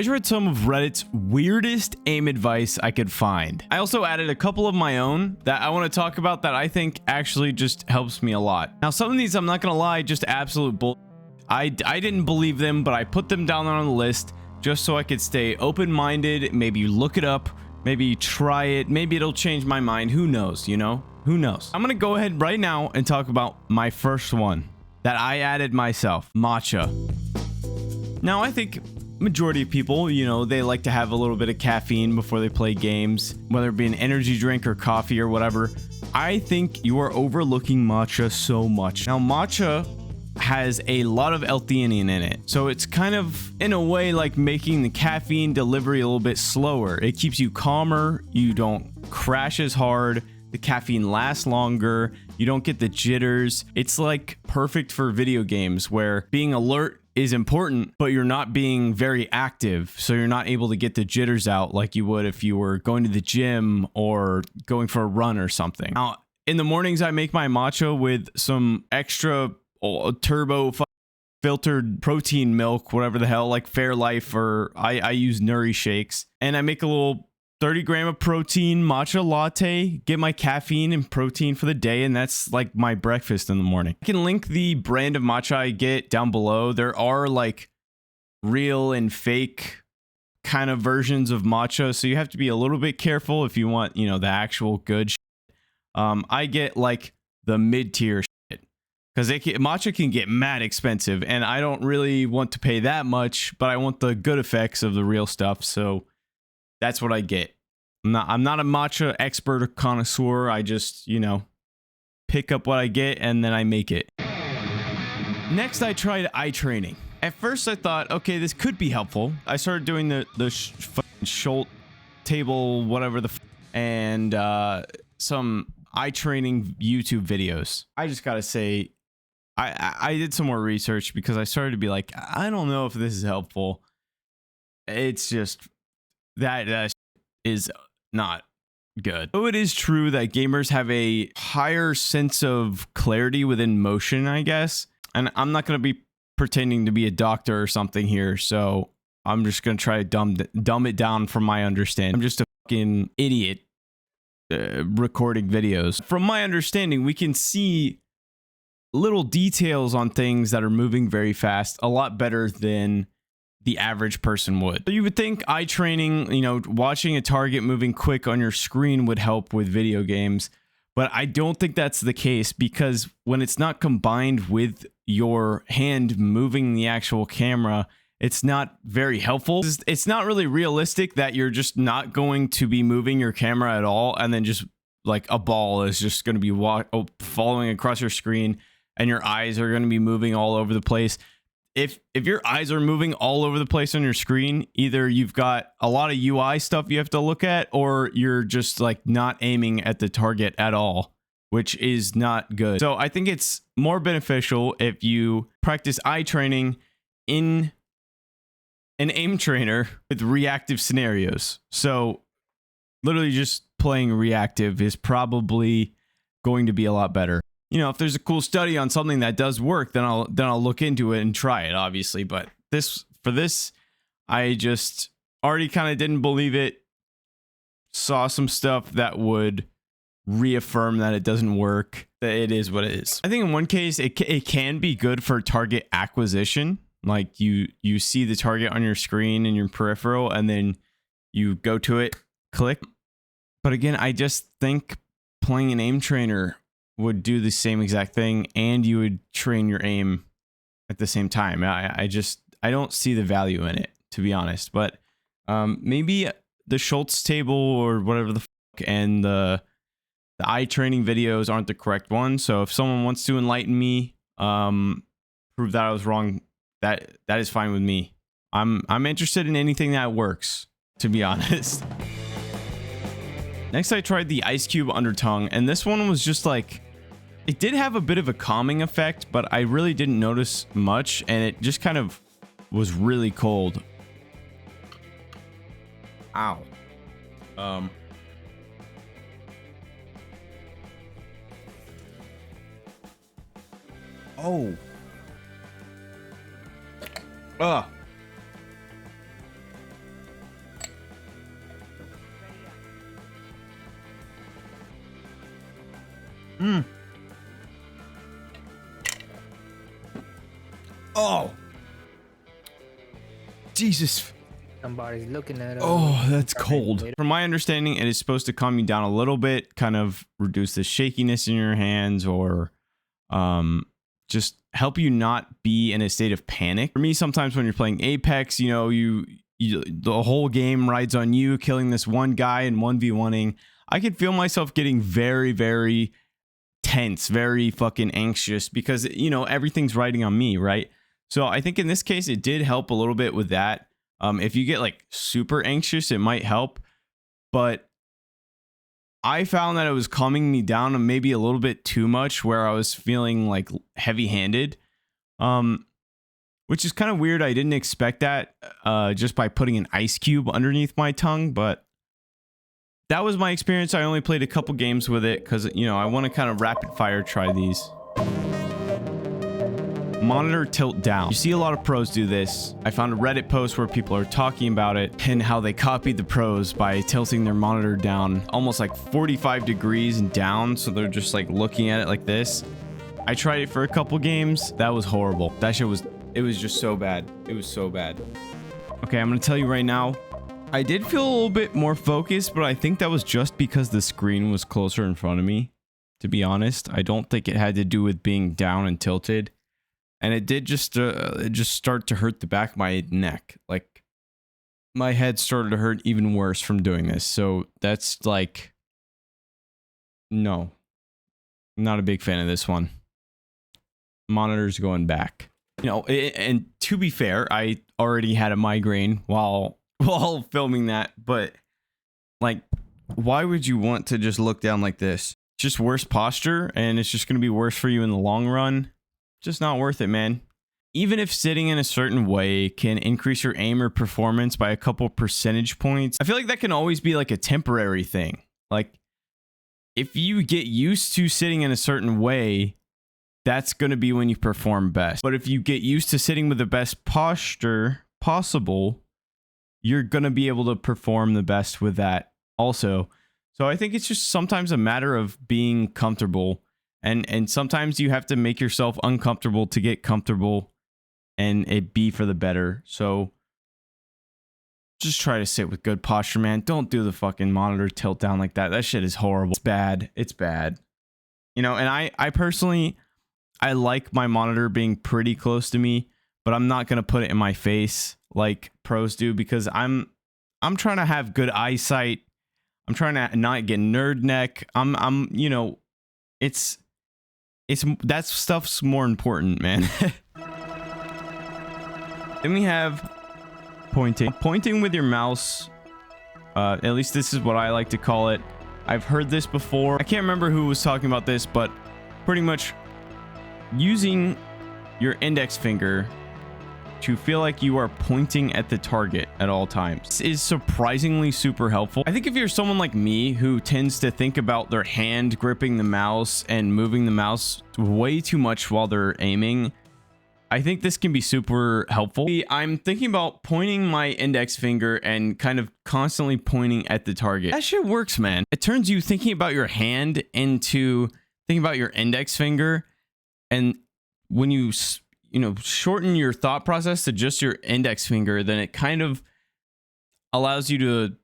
I read some of Reddit's weirdest aim advice I could find. I also added a couple of my own that I want to talk about that I think actually just helps me a lot. Now, some of these, I'm not gonna lie, just absolute bull. I didn't believe them, but I put them down on the list just so I could stay open-minded, maybe look it up, maybe try it, maybe it'll change my mind. Who knows, you know? Who knows? I'm gonna go ahead right now and talk about my first one that I added myself, matcha. Now, I think majority of people, you know, they like to have a little bit of caffeine before they play games, whether it be an energy drink or coffee or whatever. I think you are overlooking matcha so much. Now, matcha has a lot of L-theanine in it, so it's kind of in a way like making the caffeine delivery a little bit slower. It keeps you calmer, you don't crash as hard, the caffeine lasts longer, you don't get the jitters. It's like perfect for video games where being alert is important, but you're not being very active, so you're not able to get the jitters out like you would if you were going to the gym or going for a run or something. Now, in the mornings, I make my matcha with some extra turbo filtered protein milk, whatever the hell, like Fairlife, or I use Nuri shakes, and I make a little 30 gram of protein matcha latte, get my caffeine and protein for the day, and that's like my breakfast in the morning. I can link the brand of matcha I get down below. There are like real and fake kind of versions of matcha, so you have to be a little bit careful if you want, you know, the actual good shit. I get like the mid-tier shit because matcha can get mad expensive, and I don't really want to pay that much, but I want the good effects of the real stuff, so that's what I get. I'm not a matcha expert or connoisseur. I just, you know, pick up what I get and then I make it. Next, I tried eye training. At first, I thought, okay, this could be helpful. I started doing the Schultz table, whatever and some eye training YouTube videos. I just gotta say, I did some more research because I started to be like, I don't know if this is helpful. It's just that is not good. Though it is true that gamers have a higher sense of clarity within motion, I guess. And I'm not going to be pretending to be a doctor or something here, so I'm just going to try to dumb it down from my understanding. I'm just a fucking idiot recording videos. From my understanding, we can see little details on things that are moving very fast a lot better than the average person would. So you would think eye training, you know, watching a target moving quick on your screen would help with video games, but I don't think that's the case, because when it's not combined with your hand moving the actual camera, it's not very helpful. It's not really realistic that you're just not going to be moving your camera at all, and then just like a ball is just going to be following across your screen and your eyes are going to be moving all over the place. If your eyes are moving all over the place on your screen, either you've got a lot of UI stuff you have to look at, or you're just like not aiming at the target at all, which is not good. So I think it's more beneficial if you practice eye training in an aim trainer with reactive scenarios. So literally just playing reactive is probably going to be a lot better. You know, if there's a cool study on something that does work, then I'll look into it and try it, obviously. But for this, I just already kind of didn't believe it. Saw some stuff that would reaffirm that it doesn't work. That it is what it is. I think in one case, it can be good for target acquisition. Like you see the target on your screen in your peripheral, and then you go to it, click. But again, I just think playing an aim trainer would do the same exact thing, and you would train your aim at the same time. I don't see the value in it, to be honest. But maybe the Schultz table or whatever the fuck and the eye training videos aren't the correct one. So if someone wants to enlighten me, prove that I was wrong, that is fine with me. I'm interested in anything that works, to be honest. Next, I tried the Ice Cube Undertongue, and this one was just like, it did have a bit of a calming effect, but I really didn't notice much, and it just kind of was really cold. Ow. Oh. Oh. Jesus. Somebody's looking at us. Oh, that's cold. From my understanding, it is supposed to calm you down a little bit, kind of reduce the shakiness in your hands, or just help you not be in a state of panic. For me, sometimes when you're playing Apex, you know, the whole game rides on you killing this one guy and 1v1ing. I could feel myself getting very, very tense, very fucking anxious because, you know, everything's riding on me, right? So I think in this case, it did help a little bit with that. If you get like super anxious, it might help, but I found that it was calming me down maybe a little bit too much, where I was feeling like heavy-handed, which is kind of weird. I didn't expect that just by putting an ice cube underneath my tongue, but that was my experience. I only played a couple games with it because, you know, I want to kind of rapid fire try these. Monitor tilt down. You see a lot of pros do this. I found a Reddit post where people are talking about it and how they copied the pros by tilting their monitor down almost like 45 degrees and down, so they're just like looking at it like this. I tried it for a couple games. That was horrible. That shit was, it was just so bad. It was so bad. Okay, I'm gonna tell you right now, I did feel a little bit more focused, but I think that was just because the screen was closer in front of me, to be honest. I don't think it had to do with being down and tilted. And it did just start to hurt the back of my neck. Like, my head started to hurt even worse from doing this. So that's like, no, not a big fan of this one. Monitor's going back. You know, and to be fair, I already had a migraine while filming that. But like, why would you want to just look down like this? Just worse posture, and it's just going to be worse for you in the long run. Just not worth it, man. Even if sitting in a certain way can increase your aim or performance by a couple percentage points, I feel like that can always be like a temporary thing. Like, if you get used to sitting in a certain way, that's going to be when you perform best. But if you get used to sitting with the best posture possible, you're going to be able to perform the best with that also. So I think it's just sometimes a matter of being comfortable. And sometimes you have to make yourself uncomfortable to get comfortable, and it be for the better. So just try to sit with good posture, man. Don't do the fucking monitor tilt down like that. That shit is horrible. It's bad. It's bad. You know, and I personally, I like my monitor being pretty close to me, but I'm not going to put it in my face like pros do, because I'm trying to have good eyesight. I'm trying to not get nerd neck. I'm you know, it's that stuff's more important, man. Then we have pointing. Pointing with your mouse. At least this is what I like to call it. I've heard this before. I can't remember who was talking about this, but pretty much using your index finger to feel like you are pointing at the target at all times. This is surprisingly super helpful. I think if you're someone like me who tends to think about their hand gripping the mouse and moving the mouse way too much while they're aiming, I think this can be super helpful. I'm thinking about pointing my index finger and kind of constantly pointing at the target. That shit works, man. It turns you thinking about your hand into thinking about your index finger. And when you know, shorten your thought process to just your index finger, then it kind of allows you to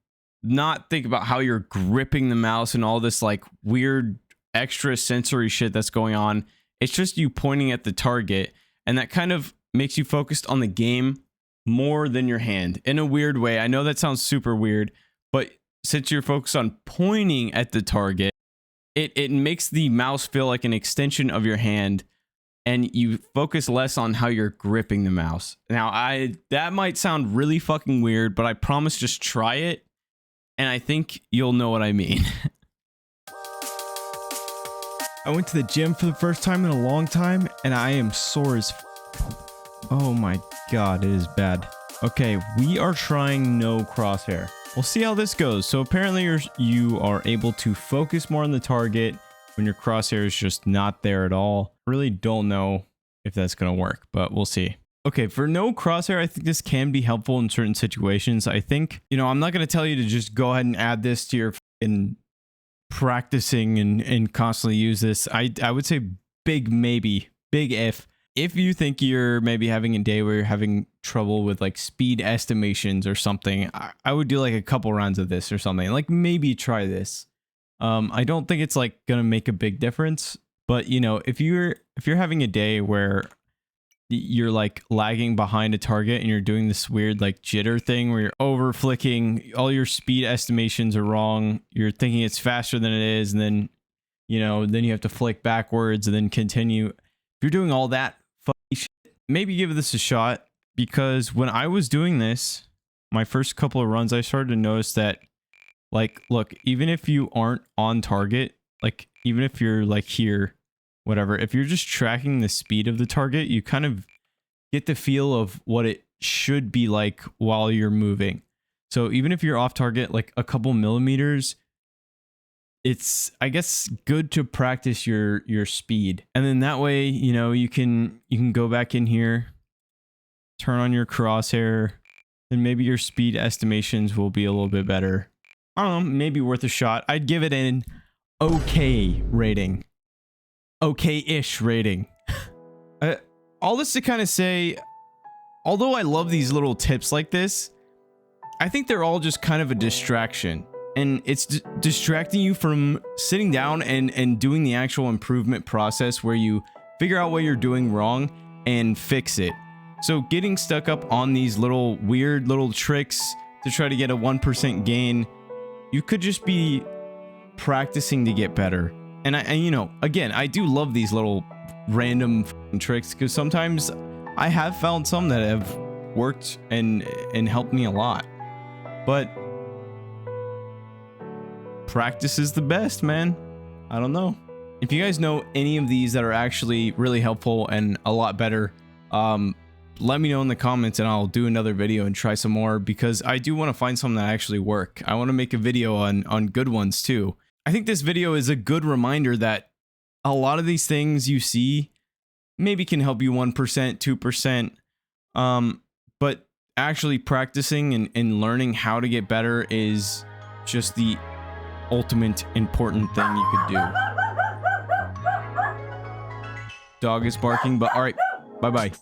not think about how you're gripping the mouse and all this like weird extra sensory shit that's going on. It's just you pointing at the target, and that kind of makes you focused on the game more than your hand in a weird way. I know that sounds super weird, but since you're focused on pointing at the target, it makes the mouse feel like an extension of your hand, and you focus less on how you're gripping the mouse. Now, that might sound really fucking weird, but I promise, just try it, and I think you'll know what I mean. I went to the gym for the first time in a long time, and I am sore as oh my god, it is bad. Okay, we are trying no crosshair. We'll see how this goes. So apparently you are able to focus more on the target when your crosshair is just not there at all. Really don't know if that's going to work, but we'll see. Okay, for no crosshair, I think this can be helpful in certain situations. I think, you know, I'm not going to tell you to just go ahead and add this to your practicing and constantly use this. I would say big maybe, big if you think you're maybe having a day where you're having trouble with like speed estimations or something, I would do like a couple rounds of this or something. Like maybe try this. I don't think it's like gonna make a big difference, but you know, if you're having a day where you're like lagging behind a target and you're doing this weird like jitter thing where you're over flicking, all your speed estimations are wrong, you're thinking it's faster than it is, and then you know, then you have to flick backwards and then continue. If you're doing all that funny shit, maybe give this a shot, because when I was doing this, my first couple of runs, I started to notice that, like, look, even if you aren't on target, like, even if you're like here, whatever, if you're just tracking the speed of the target, you kind of get the feel of what it should be like while you're moving. So even if you're off target like a couple millimeters, it's, I guess, good to practice your speed. And then that way, you know, you can go back in here, turn on your crosshair, and maybe your speed estimations will be a little bit better. I don't know, maybe worth a shot. I'd give it an okay rating. Okay-ish rating. All this to kind of say, although I love these little tips like this, I think they're all just kind of a distraction. And it's distracting you from sitting down and doing the actual improvement process where you figure out what you're doing wrong and fix it. So getting stuck up on these little weird little tricks to try to get a 1% gain, you could just be practicing to get better. And you know, again, I do love these little random tricks because sometimes I have found some that have worked and helped me a lot. But practice is the best, man. I don't know. If you guys know any of these that are actually really helpful and a lot better, let me know in the comments and I'll do another video and try some more, because I do want to find some that actually work. I want to make a video on good ones too. I think this video is a good reminder that a lot of these things you see maybe can help you 1%, 2%. But actually practicing and learning how to get better is just the ultimate important thing you could do. Dog is barking, but all right, bye-bye.